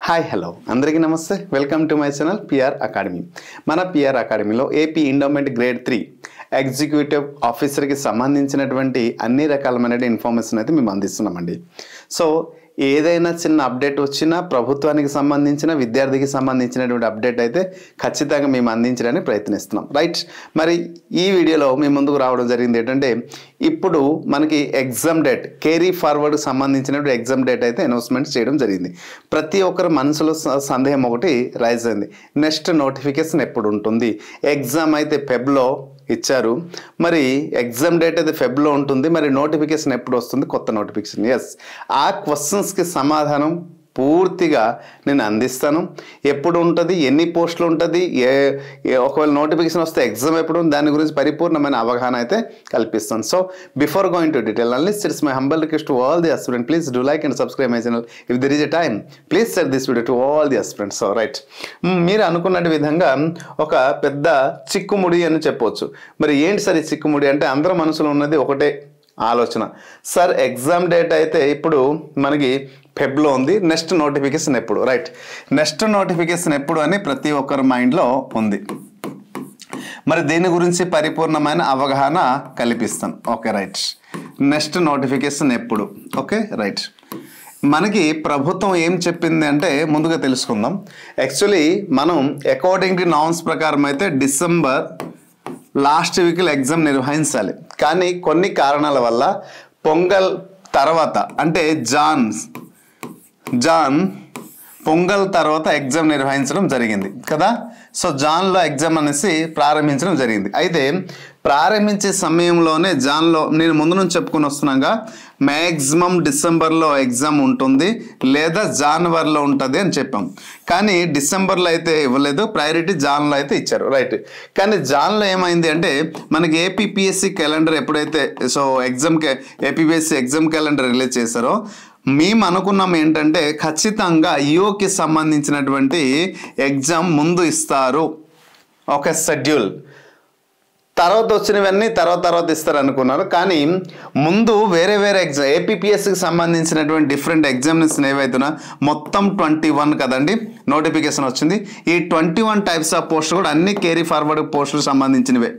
Hi hello అందరికీ నమస్తే welcome to my channel PR academy. మన పిఆర్ అకాడమీలో ఏపీ ఎండోమెంట్ గ్రేడ్ 3 ఎగ్జిక్యూటివ్ ఆఫీసర్కి సంబంధించినటువంటి అన్ని రకాలమైన ఇన్ఫర్మేషన్ అయితే మేము అందిస్తున్నామండి. సో ఏదైనా చిన్న అప్డేట్ వచ్చినా ప్రభుత్వానికి సంబంధించిన విద్యార్థికి సంబంధించినటువంటి అప్డేట్ అయితే ఖచ్చితంగా మేము అందించడానికి ప్రయత్నిస్తున్నాం. రైట్, మరి ఈ వీడియోలో మీ ముందుకు రావడం జరిగింది ఏంటంటే ఇప్పుడు మనకి ఎగ్జామ్ డేట్ కేరీ ఫార్వర్డ్కి సంబంధించినటువంటి ఎగ్జామ్ డేట్ అయితే అనౌన్స్మెంట్ చేయడం జరిగింది. ప్రతి ఒక్కరి మనసులో సందేహం ఒకటి రైజ్ అయింది, నెక్స్ట్ నోటిఫికేషన్ ఎప్పుడు ఉంటుంది? ఎగ్జామ్ అయితే ఫెబ్లో ఇచ్చారు, మరి ఎగ్జామ్ డేట్ అయితే ఫెబ్లో ఉంటుంది, మరి నోటిఫికేషన్ ఎప్పుడు వస్తుంది, కొత్త నోటిఫికేషన్? ఎస్, ఆ క్వశ్చన్స్కి సమాధానం పూర్తిగా నేను అందిస్తాను. ఎప్పుడు ఉంటుంది, ఎన్ని పోస్టులు ఉంటుంది, ఒకవేళ నోటిఫికేషన్ వస్తే ఎగ్జామ్ ఎప్పుడు, దాని గురించి పరిపూర్ణమైన అవగాహన అయితే కల్పిస్తాను. So before going to detail analyst, it's my humble request to all the aspirants, please do like and subscribe my channel. If there is a time please share this video to all the aspirants. So right, మీరు అనుకున్న విధంగా ఒక పెద్ద చిక్కుముడి అని చెప్పవచ్చు. మరి ఏంటి sir ఈ చిక్కుముడి అంటే, అందరి మనసులో ఉన్నది ఒకటే ఆలోచన, సార్ ఎగ్జామ్ డేట్ అయితే ఇప్పుడు మనకి ఫెబ్లో ఉంది, నెక్స్ట్ నోటిఫికేషన్ ఎప్పుడు? రైట్, నెక్స్ట్ నోటిఫికేషన్ ఎప్పుడు అని ప్రతి ఒక్కరి మైండ్లో ఉంది. మరి దీని గురించి పరిపూర్ణమైన అవగాహన కల్పిస్తాను. ఓకే రైట్, నెక్స్ట్ నోటిఫికేషన్ ఎప్పుడు? ఓకే రైట్, మనకి ప్రభుత్వం ఏం చెప్పింది అంటే ముందుగా తెలుసుకుందాం. యాక్చువల్లీ మనం అకార్డింగ్ టు నార్మ్స్ ప్రకారం అయితే డిసెంబర్ లాస్ట్ వీక్లో ఎగ్జామ్ నిర్వహించాలి, కానీ కొన్ని కారణాల వల్ల పొంగల్ తర్వాత అంటే జాన్ పొంగల్ తర్వాత ఎగ్జామ్ నిర్వహించడం జరిగింది కదా. సో జాన్లో ఎగ్జామ్ అనేసి ప్రారంభించడం జరిగింది. అయితే ప్రారంభించే సమయంలోనే జాన్లో నేను ముందు నుంచి చెప్పుకుని వస్తున్నాగా మ్యాక్సిమం డిసెంబర్లో ఎగ్జామ్ ఉంటుంది లేదా జనవరిలో ఉంటుంది అని చెప్పాం, కానీ డిసెంబర్లో అయితే ఇవ్వలేదు, ప్రయారిటీ జాన్లో అయితే ఇచ్చారు. రైట్, కానీ జాన్లో ఏమైంది అంటే మనకి ఏపీపీఎస్సీ క్యాలెండర్ ఎప్పుడైతే ఏపీపీఎస్సీ ఎగ్జామ్ క్యాలెండర్ రిలీజ్ చేశారో మేము అనుకున్నాం ఏంటంటే ఖచ్చితంగా ఈఓకి సంబంధించినటువంటి ఎగ్జామ్ ముందు ఇస్తారు, ఒక షెడ్యూల్, తర్వాత వచ్చినవన్నీ తర్వాత ఇస్తారు అనుకున్నారు. కానీ ముందు వేరే ఎగ్జామ్ ఏపీపీఎస్సికి సంబంధించినటువంటి డిఫరెంట్ ఎగ్జామినేషన్ ఏవైతున్నా మొత్తం 21 కదండి నోటిఫికేషన్ వచ్చింది. ఈ 21 టైప్స్ ఆఫ్ పోస్టులు కూడా అన్ని కేరీ ఫార్వర్డ్ పోస్టులకు సంబంధించినవే.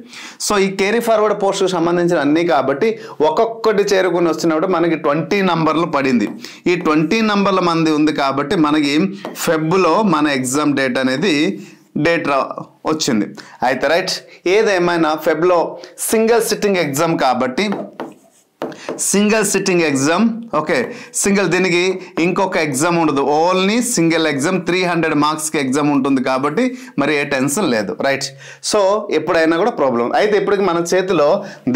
సో ఈ కేరీ ఫార్వర్డ్ పోస్టులకు సంబంధించిన అన్నీ కాబట్టి ఒక్కొక్కటి చేరుకుని వచ్చినప్పుడు మనకి 20 నంబర్లు పడింది. ఈ 20 నంబర్ల మంది ఉంది కాబట్టి మనకి ఫెబ్లో మన ఎగ్జామ్ డేట్ అనేది వచ్చింది. అయితే రైట్, ఏదేమైనా ఫెబ్లో సింగిల్ సిట్టింగ్ ఎగ్జామ్ కాబట్టి ఓకే, దీనికి ఇంకొక ఎగ్జామ్ ఉండదు, ఓన్లీ సింగిల్ ఎగ్జామ్ 300 మార్క్స్కి ఎగ్జామ్ ఉంటుంది కాబట్టి మరి ఏ టెన్షన్ లేదు. రైట్, సో ఎప్పుడైనా కూడా ప్రాబ్లం. అయితే ఇప్పటికి మన చేతిలో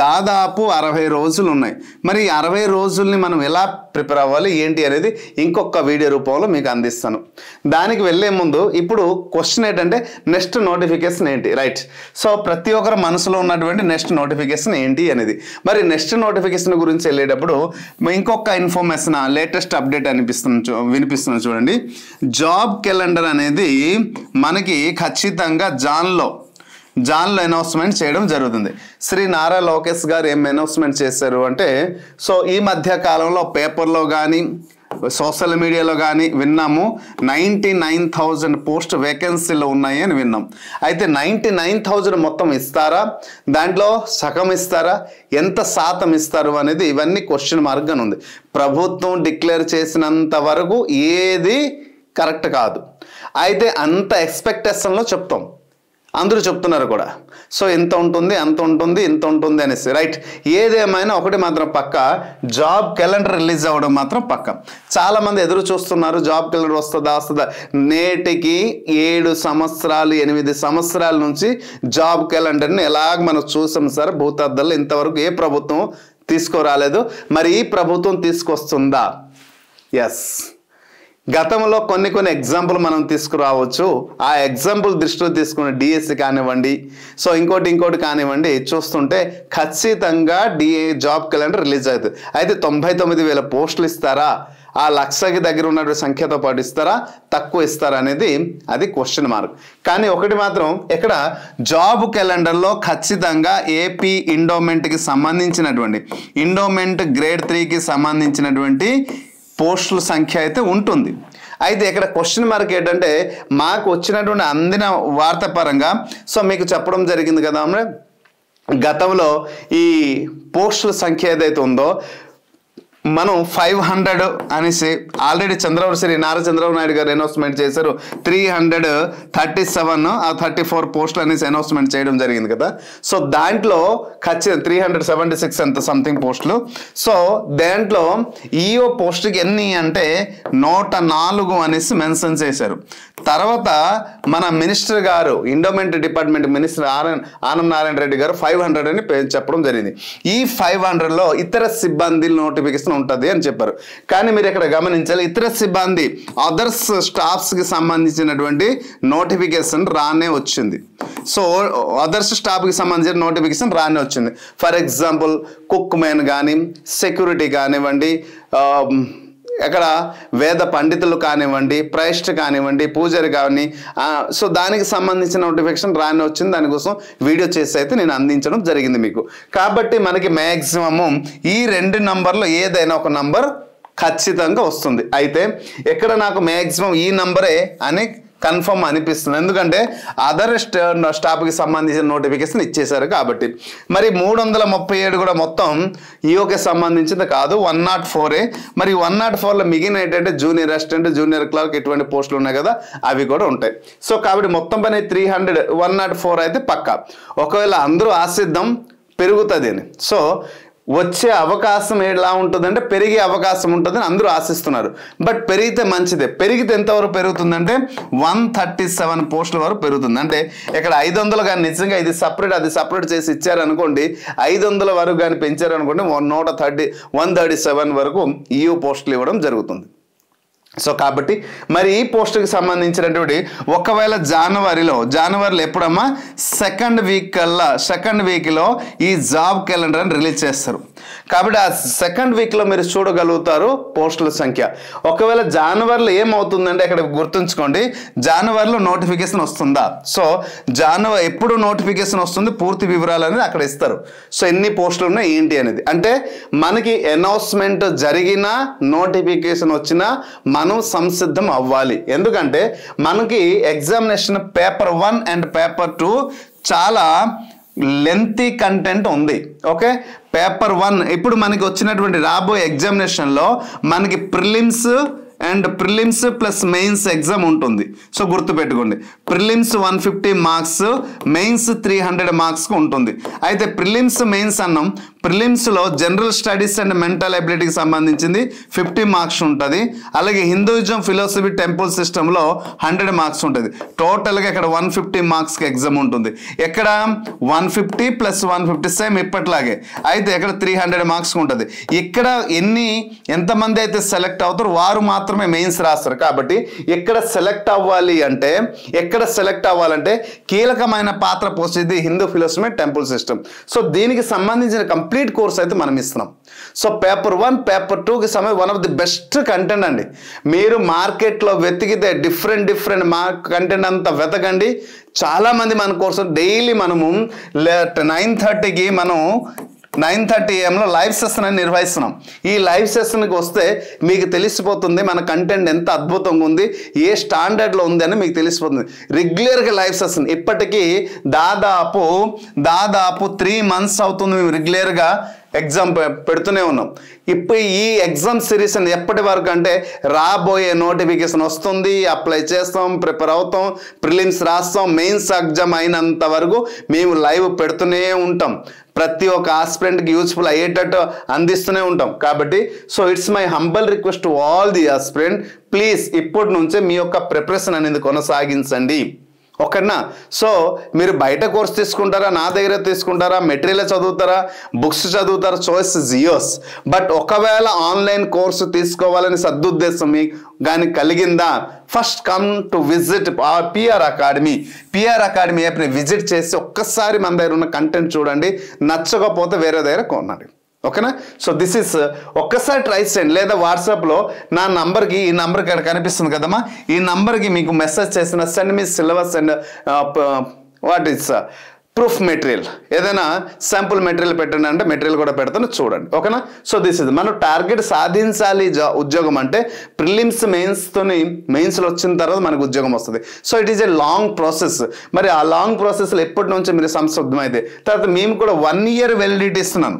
దాదాపు 60 రోజులు ఉన్నాయి. మరి 60 రోజుల్ని మనం ఎలా ప్రిపేర్ అవ్వాలి ఏంటి అనేది ఇంకొక వీడియో రూపంలో మీకు అందిస్తాను. దానికి వెళ్ళే ముందు ఇప్పుడు క్వశ్చన్ ఏంటంటే నెక్స్ట్ నోటిఫికేషన్ ఏంటి? రైట్, సో ప్రతి ఒక్కరి మనసులో ఉన్నటువంటి నెక్స్ట్ నోటిఫికేషన్ ఏంటి అనేది. మరి నెక్స్ట్ నోటిఫికేషన్ గురించి వెళ్ళేటప్పుడు ఇంకొక ఇన్ఫర్మేషన్ లేటెస్ట్ అప్డేట్ వినిపిస్తున్నాను చూడండి. జాబ్ క్యాలెండర్ అనేది మనకి ఖచ్చితంగా జాన్లో అనౌన్స్మెంట్ చేయడం జరుగుతుంది. శ్రీ నారా లోకేష్ గారు ఏం అనౌన్స్మెంట్ చేశారు అంటే, సో ఈ మధ్య కాలంలో పేపర్లో కానీ సోషల్ మీడియాలో కానీ విన్నాము 99,000 పోస్ట్ వేకెన్సీలు ఉన్నాయి అని విన్నాం. అయితే 99,000 మొత్తం ఇస్తారా, దాంట్లో సగం ఇస్తారా, ఎంత శాతం ఇస్తారు అనేది ఇవన్నీ క్వశ్చన్ మార్క్గా ఉంది. ప్రభుత్వం డిక్లేర్ చేసినంత వరకు ఏది కరెక్ట్ కాదు. అయితే అంత ఎక్స్పెక్టేషన్లో చెప్తాం, అందరూ చెప్తున్నారు కూడా. సో ఇంత ఉంటుంది, అంత ఉంటుంది, ఇంత ఉంటుంది అనేసి. రైట్, ఏదేమైనా ఒకటి మాత్రం పక్క, జాబ్ క్యాలెండర్ రిలీజ్ అవ్వడం మాత్రం పక్క. చాలామంది ఎదురు చూస్తున్నారు, జాబ్ క్యాలెండర్ వస్తుందా. నేటికి 7 సంవత్సరాలు 8 సంవత్సరాల నుంచి జాబ్ క్యాలెండర్ని ఎలాగ మనం చూసాం సార్ భూతద్దంలో, ఇంతవరకు ఏ ప్రభుత్వం తీసుకురాలేదు. మరి ఈ ప్రభుత్వం తీసుకొస్తుందా? ఎస్, గతంలో కొన్ని ఎగ్జాంపుల్ మనం తీసుకురావచ్చు. ఆ ఎగ్జాంపుల్ దృష్టిలో తీసుకున్న డిఎస్సి కానివ్వండి, సో ఇంకోటి కానివ్వండి, చూస్తుంటే ఖచ్చితంగా జాబ్ క్యాలెండర్ రిలీజ్ అవుతుంది. అయితే 99,000 పోస్టులు ఇస్తారా, ఆ లక్షకి దగ్గర ఉన్నటువంటి సంఖ్యతో పాటు ఇస్తారా, తక్కువ ఇస్తారా అనేది అది క్వశ్చన్ మార్క్. కానీ ఒకటి మాత్రం ఇక్కడ జాబ్ క్యాలెండర్లో ఖచ్చితంగా ఏపీ ఎండోమెంట్కి సంబంధించినటువంటి ఎండోమెంట్ గ్రేడ్ 3కి సంబంధించినటువంటి పోస్టుల సంఖ్య అయితే ఉంటుంది. అయితే ఇక్కడ క్వశ్చన్ మార్క్ ఏంటంటే మాకు వచ్చినటువంటి అందిన వార్త పరంగా సో మీకు చెప్పడం జరిగింది కదా గతంలో ఈ పోస్టుల సంఖ్య ఏదైతే ఉందో మనం 500 అనేసి ఆల్రెడీ నారా చంద్రబాబు నాయుడు గారు అనౌన్స్మెంట్ చేశారు. 337 ఆ 34 పోస్టులు అనేసి అనౌన్స్మెంట్ చేయడం జరిగింది కదా. సో దాంట్లో ఖచ్చితంగా 376 అంత సంథింగ్ పోస్టులు. సో దాంట్లో ఈఓ పోస్టుకి ఎన్ని అంటే 104 అనేసి మెన్షన్ చేశారు. తర్వాత మన మినిస్టర్ గారు endowment department minister Anam Narayana Reddy గారు 500 అని చెప్పడం జరిగింది. ఈ 500లో ఇతర సిబ్బంది నోటిఫికేషన్ ఉంటుంది అని చెప్పారు. కానీ మీరు ఇక్కడ గమనించాలి, ఇతర సిబ్బంది అదర్స్ స్టాఫ్స్ కి సంబంధించినటువంటి నోటిఫికేషన్ రానే వచ్చింది. సో అదర్స్ స్టాఫ్ కి సంబంధించిన నోటిఫికేషన్ రానే వచ్చింది. ఫర్ ఎగ్జాంపుల్ కుక్ మెన్ కానీ, సెక్యూరిటీ కానివ్వండి, అక్కడ వేద పండితులు కానివ్వండి, ప్రైస్ట్ కానివ్వండి, పూజారి కానీ, సో దానికి సంబంధించిన నోటిఫికేషన్ రాని వచ్చింది. దానికోసం వీడియో చేసి అయితే నేను అందించడం జరిగింది మీకు. కాబట్టి మనకి మ్యాక్సిమము ఈ 2 నంబర్లో ఏదైనా ఒక నంబర్ ఖచ్చితంగా వస్తుంది. అయితే ఎక్కడ నాకు మ్యాక్సిమం ఈ నంబరే అని కన్ఫర్మ్ అనిపిస్తుంది, ఎందుకంటే అదర్ స్టాఫ్కి సంబంధించిన నోటిఫికేషన్ ఇచ్చేశారు కాబట్టి. మరి 337 కూడా మొత్తం ఈఓకి సంబంధించింది కాదు, 104. మరి 104లో మిగిలిన ఏంటంటే జూనియర్ అసిస్టెంట్, జూనియర్ క్లర్క్ ఇటువంటి పోస్టులు ఉన్నాయి కదా, అవి కూడా ఉంటాయి. సో కాబట్టి మొత్తం పని 104 అయితే పక్కా. ఒకవేళ అందరూ ఆశిద్దాం పెరుగుతుంది అని. సో వచ్చే అవకాశం ఎలా ఉంటుందంటే పెరిగే అవకాశం ఉంటుందని అందరూ ఆశిస్తున్నారు. బట్ పెరిగితే మంచిదే. పెరిగితే ఎంతవరకు పెరుగుతుందంటే 137 పోస్టుల వరకు పెరుగుతుంది. అంటే ఇక్కడ 500 కానీ నిజంగా ఇది సపరేట్ అది సపరేట్ చేసి ఇచ్చారనుకోండి, 500 వరకు కానీ పెంచారనుకోండి 137 వరకు ఈఓ పోస్టులు ఇవ్వడం జరుగుతుంది. సో కాబట్టి మరి ఈ పోస్టుకి సంబంధించినటువంటి ఒకవేళ జనవరిలో ఎప్పుడమ్మా సెకండ్ వీక్లో ఈ జాబ్ క్యాలెండర్ అని రిలీజ్ చేస్తారు. కాబట్టి ఆ సెకండ్ వీక్లో మీరు చూడగలుగుతారు పోస్టుల సంఖ్య. ఒకవేళ జనవరిలో ఏమవుతుందంటే ఇక్కడ గుర్తుంచుకోండి, జనవరిలో నోటిఫికేషన్ వస్తుందా? సో ఎప్పుడు నోటిఫికేషన్ వస్తుంది పూర్తి వివరాలు అనేది అక్కడ ఇస్తారు. సో ఎన్ని పోస్టులు ఉన్నాయి ఏంటి అనేది. అంటే మనకి అనౌన్స్మెంట్ జరిగినా నోటిఫికేషన్ వచ్చినా మనం సంసిద్ధం అవ్వాలి. ఎందుకంటే మనకి ఎగ్జామినేషన్ పేపర్ 1 అండ్ పేపర్ 2 చాలా లెంతీ కంటెంట్ ఉంది. ఓకే, పేపర్ 1 ఇప్పుడు మనకి వచ్చినటువంటి రాబోయే ఎగ్జామినేషన్లో మనకి ప్రిలిమ్స్ ప్లస్ మెయిన్స్ ఎగ్జామ్ ఉంటుంది. సో గుర్తుపెట్టుకోండి, ప్రిలిమ్స్ 150 మార్క్స్, మెయిన్స్ 300 మార్క్స్కి ఉంటుంది. అయితే ప్రిలిమ్స్ మెయిన్స్ అన్నాం, ప్రిలిమ్స్లో జనరల్ స్టడీస్ అండ్ మెంటల్ ఎబిలిటీకి సంబంధించింది 50 మార్క్స్ ఉంటుంది. అలాగే హిందూయిజం, ఫిలాసఫీ, టెంపుల్ సిస్టంలో 100 మార్క్స్ ఉంటుంది. టోటల్గా ఇక్కడ 150 మార్క్స్కి ఎగ్జామ్ ఉంటుంది. ఎక్కడ 150 + 150 సేమ్ ఇప్పట్లాగే. అయితే ఇక్కడ 300 మార్క్స్ ఉంటుంది. ఇక్కడ ఎంతమంది అయితే సెలెక్ట్ అవుతారో వారు మాత్రమే మెయిన్స్ రాస్తారు. కాబట్టి ఎక్కడ సెలెక్ట్ అవ్వాలంటే కీలకమైన పాత్ర పోసేది Hindu philosophy, temple system. So దీనికి సంబంధించిన కంప్లీట్ కోర్స్ అయితే మనం ఇస్తున్నాం. సో పేపర్ 1, పేపర్ 2కి one of the best content అండి. మీరు మార్కెట్లో వెతికితే డిఫరెంట్ కంటెంట్ అంతా వెతకండి. చాలామంది మన కోర్సు డైలీ మనము 9:30కి 9:30 AM లైవ్ సెషన్ అని నిర్వహిస్తున్నాం. ఈ లైవ్ సెషన్కి వస్తే మీకు తెలిసిపోతుంది మన కంటెంట్ ఎంత అద్భుతంగా ఉంది, ఏ స్టాండర్డ్లో ఉంది అని మీకు తెలిసిపోతుంది. రెగ్యులర్గా లైవ్ సెషన్ ఇప్పటికీ దాదాపు 3 months అవుతుంది మేము రెగ్యులర్గా ఎగ్జామ్ పెడుతూనే ఉన్నాం. ఇప్పుడు ఈ ఎగ్జామ్ సిరీస్ అని ఎప్పటి వరకు అంటే రాబోయే నోటిఫికేషన్ వస్తుంది, అప్లై చేస్తాం, ప్రిపేర్ అవుతాం, ప్రిలిమ్స్ రాస్తాం, మెయిన్స్ ఎగ్జామ్ అయినంత వరకు మేము లైవ్ పెడుతూనే ఉంటాం. ప్రతి ఒక్క ఆస్పిరెంట్కి యూజ్ఫుల్ అయ్యేటట్టు అందిస్తూనే ఉంటాం. కాబట్టి so it's my humble request to all the aspirant, please ఇప్పటి నుంచే మీ యొక్క ప్రిపరేషన్ అనేది కొనసాగించండి. ఓకేనా? సో మీరు బయట కోర్స్ తీసుకుంటారా, నా దగ్గర తీసుకుంటారా, మెటీరియల్ చదువుతారా, బుక్స్ చదువుతారా, చాయిస్ ఇస్ యోర్స్. బట్ ఒకవేళ ఆన్లైన్ కోర్సు తీసుకోవాలని సదుద్దేశం మీకు కానీ కలిగిందా, first come to visit PR academy. PR academy యాప్ని విజిట్ చేసి ఒక్కసారి మన దగ్గర ఉన్న కంటెంట్ చూడండి, నచ్చకపోతే వేరే దగ్గర కొనండి. ఓకేనా? సో దిస్ ఇస్ ఒక్కసారి ట్రై చేయండి. లేదా వాట్సాప్లో నా నంబర్కి, ఈ నంబర్కి ఇక్కడ కనిపిస్తుంది కదమ్మా, ఈ నంబర్కి మీకు మెసేజ్ చేసిన send me syllabus and what is proof material ఏదైనా శాంపుల్ మెటీరియల్ పెట్టండి అంటే మెటీరియల్ కూడా పెడతాను చూడండి ఓకేనా. సో దిస్ ఇస్ మనం టార్గెట్ సాధించాలి ఉద్యోగం అంటే ప్రిలిమ్స్ మెయిన్స్లో వచ్చిన తర్వాత మనకు ఉద్యోగం వస్తుంది. So it is a long process. మరి ఆ లాంగ్ ప్రాసెస్లో ఎప్పటి నుంచి మీరు సంసిద్ధమైతే తర్వాత మేము కూడా 1 year వ్యాలిడిటీ ఇస్తున్నాను.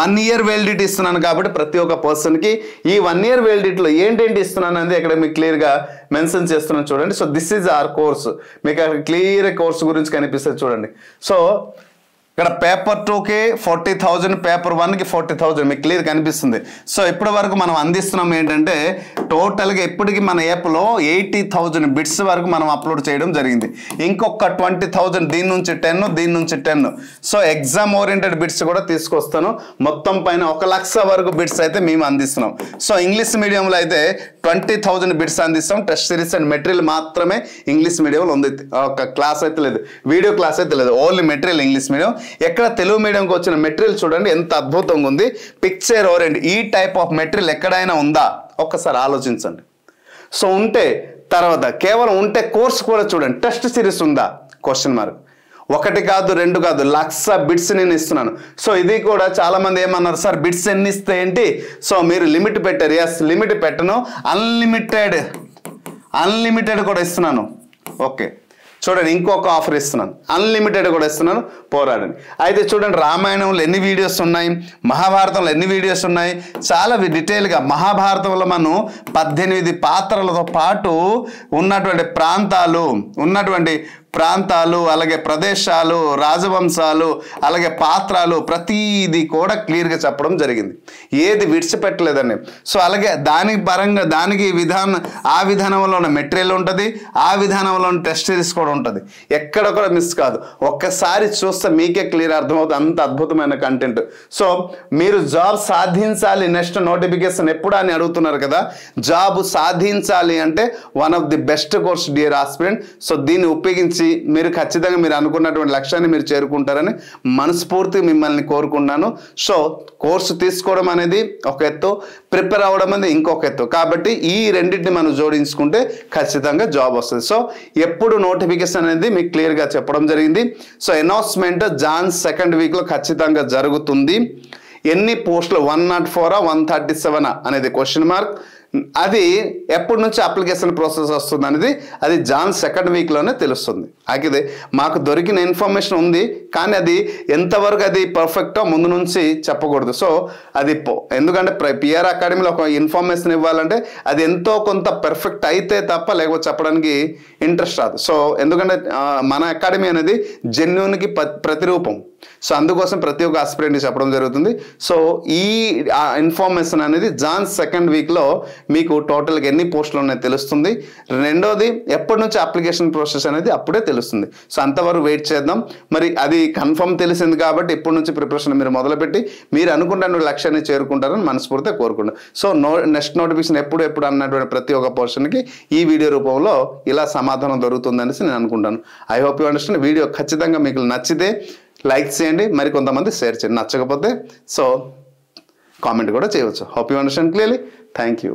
1 year వ్యాలిడిటీ ఇస్తున్నాను కాబట్టి ప్రతి ఒక్క పర్సన్కి ఈ 1 year వ్యాలిడిటీలో ఏంటేంటి ఇస్తున్నాను అనేది ఇక్కడ మీకు క్లియర్గా మెన్షన్ చేస్తున్నాను చూడండి. So this is our course. మీకు అక్కడ క్లియర్ కోర్స్ గురించి కనిపిస్తుంది చూడండి. సో ఇక్కడ పేపర్ 2కి 40,000, పేపర్ 1కి 40,000 మీకు క్లియర్ కనిపిస్తుంది. సో ఇప్పటి వరకు మనం అందిస్తున్నాం ఏంటంటే టోటల్గా ఇప్పటికి మన యాప్లో 80,000 బిట్స్ వరకు మనం అప్లోడ్ చేయడం జరిగింది. ఇంకొక 20,000 దీని నుంచి 10, దీని నుంచి 10. సో ఎగ్జామ్ ఓరియంటెడ్ బిట్స్ కూడా తీసుకొస్తాను. మొత్తం పైన 1,00,000 వరకు బిట్స్ అయితే మేము అందిస్తున్నాం. సో ఇంగ్లీష్ మీడియంలో అయితే 20,000 బిట్స్ అందిస్తాం. టెస్ట్ సిరీస్ అండ్ మెటీరియల్ మాత్రమే ఇంగ్లీష్ మీడియంలో ఉంది. ఒక క్లాస్ అయితే లేదు, వీడియో క్లాస్ అయితే లేదు, ఓన్లీ మెటీరియల్ ఇంగ్లీష్ మీడియం. ఎక్కడ తెలుగు మీడియంకి వచ్చిన మెటీరియల్ చూడండి ఎంత అద్భుతంగా ఉంది. పిక్చర్ ఓరియంట్ ఈ టైప్ ఆఫ్ మెటీరియల్ ఎక్కడైనా ఉందా ఒక్కసారి ఆలోచించండి. సో ఉంటే తర్వాత కేవలం ఉంటే కోర్స్ కూడా చూడండి. టెస్ట్ సిరీస్ ఉందా క్వశ్చన్ మార్క్. 1 కాదు 2 కాదు 1,00,000 బిట్స్ నేను ఇస్తున్నాను. సో ఇది కూడా చాలా మంది ఏమన్నారు సార్ బిట్స్ ఎన్ని ఇస్తే ఏంటి. సో మీరు లిమిట్ పెట్టారు. ఎస్ లిమిట్ పెట్టను, అన్లిమిటెడ్ కూడా ఇస్తున్నాను. ఓకే చూడండి ఇంకొక ఆఫర్ ఇస్తున్నాను, అన్లిమిటెడ్ కూడా ఇస్తున్నాను, పోరాడండి. అయితే చూడండి రామాయణంలో ఎన్ని వీడియోస్ ఉన్నాయి, మహాభారతంలో ఎన్ని వీడియోస్ ఉన్నాయి, చాలా డీటెయిల్గా. మహాభారతంలో మనం 18 పాత్రలతో పాటు ఉన్నటువంటి ప్రాంతాలు అలాగే ప్రదేశాలు, రాజవంశాలు, అలాగే పాత్రలు ప్రతిదీ కూడా క్లియర్గా చెప్పడం జరిగింది. ఏది విడిచిపెట్టలేదండి. సో అలాగే దానికి పరంగా దానికి ఆ విధానంలో ఉన్న మెటీరియల్ ఉంటుంది, ఆ విధానంలో ఉన్న టెస్ట్ సిరీస్ కూడా ఉంటుంది. ఎక్కడ కూడా మిస్ కాదు. ఒక్కసారి చూస్తే మీకే క్లియర్ అర్థమవుతుంది అంత అద్భుతమైన కంటెంట్. సో మీరు జాబ్ సాధించాలి నెక్స్ట్ నోటిఫికేషన్ ఎప్పుడు అని అడుగుతున్నారు కదా. జాబ్ సాధించాలి అంటే one of the best course dear aspirant. So దీన్ని ఉపయోగించి మీరు ఖచ్చితంగా మీరు అనుకున్నటువంటి లక్ష్యాన్ని మీరు చేరుకుంటారని మనస్ఫూర్తిగా మిమ్మల్ని కోరుకున్నాను. సో కోర్సు తీసుకోవడం అనేది ఒక ఎత్తు, ప్రిపేర్ అవ్వడం అనేది ఇంకొక ఎత్తు. కాబట్టి ఈ రెండింటిని మనం జోడించుకుంటే ఖచ్చితంగా జాబ్ వస్తుంది. సో ఎప్పుడు నోటిఫికేషన్ అనేది మీకు క్లియర్గా చెప్పడం జరిగింది. సో అనౌన్స్మెంట్ జాన్ 2nd వీక్లో ఖచ్చితంగా జరుగుతుంది. ఎన్ని పోస్టులు 104 137 అనేది క్వశ్చన్ మార్క్. అది ఎప్పటి నుంచి అప్లికేషన్ ప్రాసెస్ వస్తుంది అనేది అది జాన్ 2nd వీక్లోనే తెలుస్తుంది. అయితే మాకు దొరికిన ఇన్ఫర్మేషన్ ఉంది, కానీ అది ఎంతవరకు అది పర్ఫెక్టో ముందు నుంచి చెప్పకూడదు. సో అది ఎందుకంటే పిఆర్ అకాడమీలో ఒక ఇన్ఫర్మేషన్ ఇవ్వాలంటే అది ఎంతో కొంత పర్ఫెక్ట్ అయితే తప్ప లేకపోతే చెప్పడానికి ఇంట్రెస్ట్ రాదు. సో ఎందుకంటే మన అకాడమీ అనేది జెన్యూన్కి ప్రతిరూపం. సో అందుకోసం ప్రతి ఒక్క ఆస్పిరెంట్కి చెప్పడం జరుగుతుంది. సో ఈ ఇన్ఫర్మేషన్ అనేది జాన్ 2nd వీక్లో మీకు టోటల్గా ఎన్ని పోస్టులు ఉన్నాయో తెలుస్తుంది. రెండోది ఎప్పటి నుంచి అప్లికేషన్ ప్రాసెస్ అనేది అప్పుడే తెలుస్తుంది. సో అంతవరకు వెయిట్ చేద్దాం. మరి అది కన్ఫర్మ్ తెలిసింది కాబట్టి ఇప్పటి నుంచి ప్రిపరేషన్ మీరు మొదలుపెట్టి మీరు అనుకుంటున్న లక్ష్యాన్ని చేరుకుంటారని మనస్ఫూర్తిగా కోరుకుంటాం. సో నెక్స్ట్ నోటిఫికేషన్ ఎప్పుడు అన్నటువంటి ప్రతి ఒక్క పర్సన్కి ఈ వీడియో రూపంలో ఇలా సమాధానం దొరుకుతుందనేసి నేను అనుకుంటాను. I hope you understand. Video ఖచ్చితంగా మీకు నచ్చితే లైక్ చేయండి, మరి కొంతమంది షేర్ చేయండి. నచ్చకపోతే సో కామెంట్ కూడా చేయవచ్చు. Hope you understand clearly. Thank you.